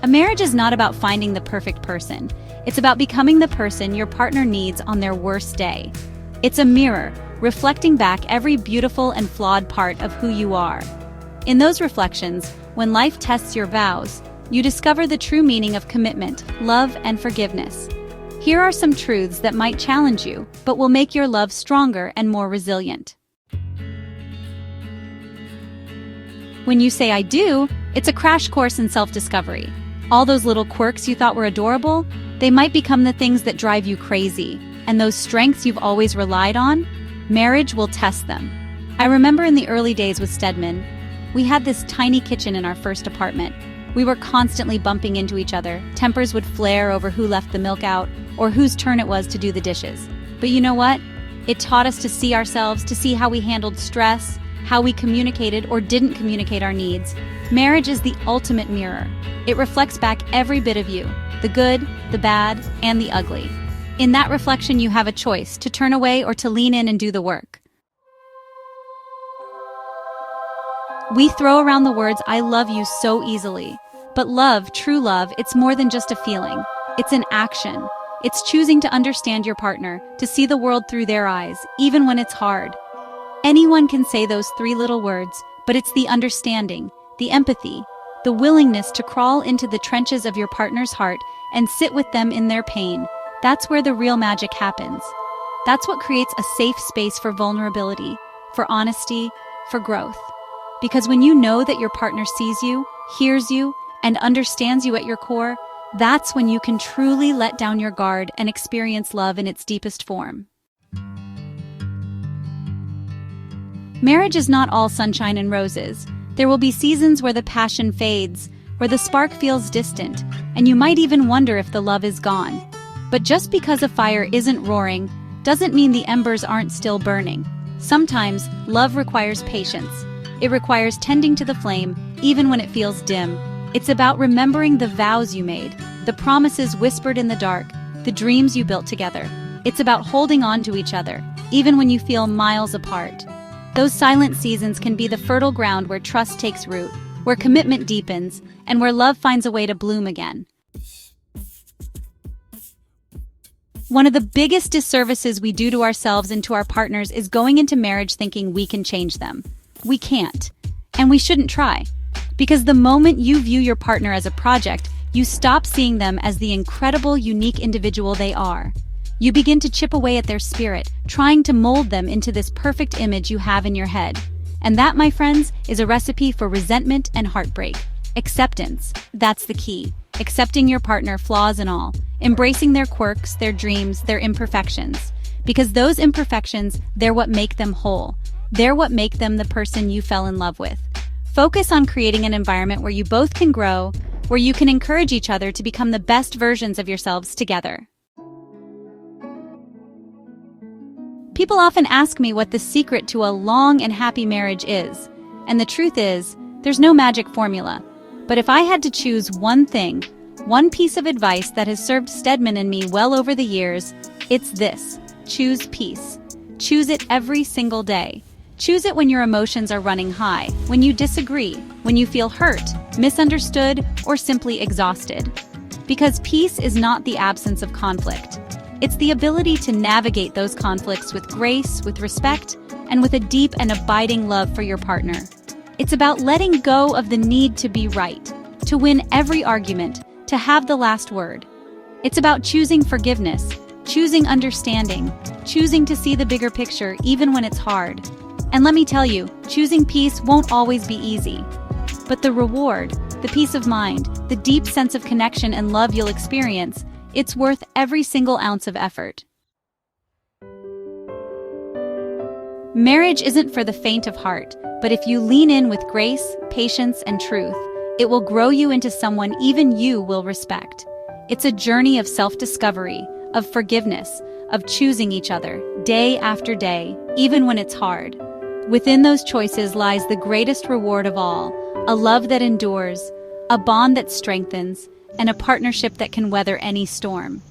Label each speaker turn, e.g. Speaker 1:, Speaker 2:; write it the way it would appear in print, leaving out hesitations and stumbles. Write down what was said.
Speaker 1: A marriage is not about finding the perfect person. It's about becoming the person your partner needs on their worst day. It's a mirror, reflecting back every beautiful and flawed part of who you are. In those reflections, when life tests your vows, you discover the true meaning of commitment, love, and forgiveness. Here are some truths that might challenge you, but will make your love stronger and more resilient. When you say "I do," it's a crash course in self-discovery. All those little quirks you thought were adorable, they might become the things that drive you crazy. And those strengths you've always relied on, marriage will test them. I remember in the early days with Stedman, we had this tiny kitchen in our first apartment. We were constantly bumping into each other. Tempers would flare over who left the milk out or whose turn it was to do the dishes. But you know what? It taught us to see ourselves, to see how we handled stress, how we communicated or didn't communicate our needs. Marriage is the ultimate mirror. It reflects back every bit of you, the good, the bad, and the ugly. In that reflection, you have a choice to turn away or to lean in and do the work. We throw around the words "I love you" so easily. But love, true love, it's more than just a feeling. It's an action. It's choosing to understand your partner, to see the world through their eyes, even when it's hard. Anyone can say those three little words, but it's the understanding, the empathy, the willingness to crawl into the trenches of your partner's heart and sit with them in their pain. That's where the real magic happens. That's what creates a safe space for vulnerability, for honesty, for growth. Because when you know that your partner sees you, hears you, and understands you at your core, that's when you can truly let down your guard and experience love in its deepest form. Marriage is not all sunshine and roses. There will be seasons where the passion fades, where the spark feels distant, and you might even wonder if the love is gone. But just because a fire isn't roaring doesn't mean the embers aren't still burning. Sometimes, love requires patience. It requires tending to the flame, even when it feels dim. It's about remembering the vows you made, the promises whispered in the dark, the dreams you built together. It's about holding on to each other, even when you feel miles apart. Those silent seasons can be the fertile ground where trust takes root, where commitment deepens, and where love finds a way to bloom again. One of the biggest disservices we do to ourselves and to our partners is going into marriage thinking we can change them. We can't, and we shouldn't try. Because the moment you view your partner as a project, you stop seeing them as the incredible, unique individual they are. You begin to chip away at their spirit, trying to mold them into this perfect image you have in your head. And that, my friends, is a recipe for resentment and heartbreak. Acceptance, that's the key. Accepting your partner, flaws and all. Embracing their quirks, their dreams, their imperfections. Because those imperfections, they're what make them whole. They're what make them the person you fell in love with. Focus on creating an environment where you both can grow, where you can encourage each other to become the best versions of yourselves together. People often ask me what the secret to a long and happy marriage is. And the truth is, there's no magic formula. But if I had to choose one thing, one piece of advice that has served Stedman and me well over the years, it's this: choose peace. Choose it every single day. Choose it when your emotions are running high, when you disagree, when you feel hurt, misunderstood, or simply exhausted. Because peace is not the absence of conflict. It's the ability to navigate those conflicts with grace, with respect, and with a deep and abiding love for your partner. It's about letting go of the need to be right, to win every argument, to have the last word. It's about choosing forgiveness, choosing understanding, choosing to see the bigger picture even when it's hard. And let me tell you, choosing peace won't always be easy. But the reward, the peace of mind, the deep sense of connection and love you'll experience, it's worth every single ounce of effort. Marriage isn't for the faint of heart, but if you lean in with grace, patience, and truth, it will grow you into someone even you will respect. It's a journey of self-discovery, of forgiveness, of choosing each other, day after day, even when it's hard. Within those choices lies the greatest reward of all, a love that endures, a bond that strengthens, and a partnership that can weather any storm.